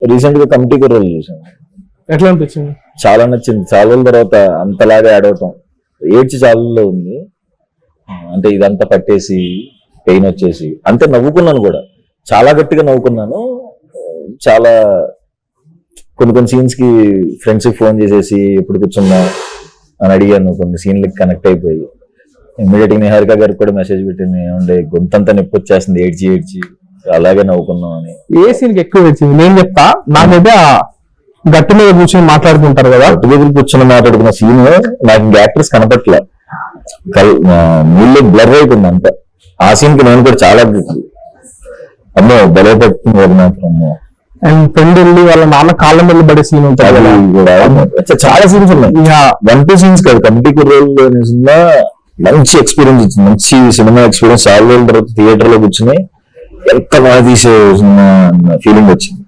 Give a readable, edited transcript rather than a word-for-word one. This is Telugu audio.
రీసెంట్ గా కమిటీ కుర్రోలు చూసాను, ఎట్లా అనిపించింది? చాలా నచ్చింది. చాలా రోజుల తర్వాత అంతలాగా యాడ్ అవటం, ఏడ్చి చాలలో ఉంది. అంటే ఇదంతా పట్టేసి పెయిన్ వచ్చేసి అంతే నవ్వుకున్నాను కూడా, చాలా గట్టిగా నవ్వుకున్నాను. చాలా కొన్ని సీన్స్ కి ఫ్రెండ్స్ కి ఫోన్ చేసేసి ఎప్పుడు కూర్చున్నా అని అడిగాను. కొన్ని సీన్లకి కనెక్ట్ అయిపోయి ఇమ్మీడియట్ గా నిహారిక గారికి కూడా మెసేజ్ పెట్టింది, ఏమంటే గొంతంతా నొప్పి వచ్చేస్తుంది ఏడ్చి అలాగే నవ్వుకున్నాం అని. ఏ సీన్ కి ఎక్కువ వచ్చింది? నేను చెప్తా, నాకైతే గట్టి మీద కూర్చొని మాట్లాడుకుంటారు కదా, గట్టి దగ్గర కూర్చొని మాట్లాడుకున్న సీన్ నాకు ఇంకా యాక్టర్స్ కనపట్లే, నీళ్ళు బ్లర్ అయిపోయింది అంతా. ఆ సీన్ కి నేను కూడా చాలా అమ్మో బలే పడుతుంది మాత్రం. అమ్మో అండ్ ఫ్రెండ్ వెళ్ళి వాళ్ళ నాన్న కాళ్ళ మీద పడే సీన్ ఉంటుంది కదా, చాలా సీన్స్ ఉన్నాయి. 1-2 సీన్స్ కాదు, కమిటీ కుర్రోలు అనే సినిమా మంచి ఎక్స్పీరియన్స్ ఇచ్చింది, మంచి సినిమా ఎక్స్పీరియన్స్. చాలా రోజుల తర్వాత థియేటర్ లో కూర్చొని ఎంత బాగా తీసే సినిమా ఫీలింగ్ వచ్చింది.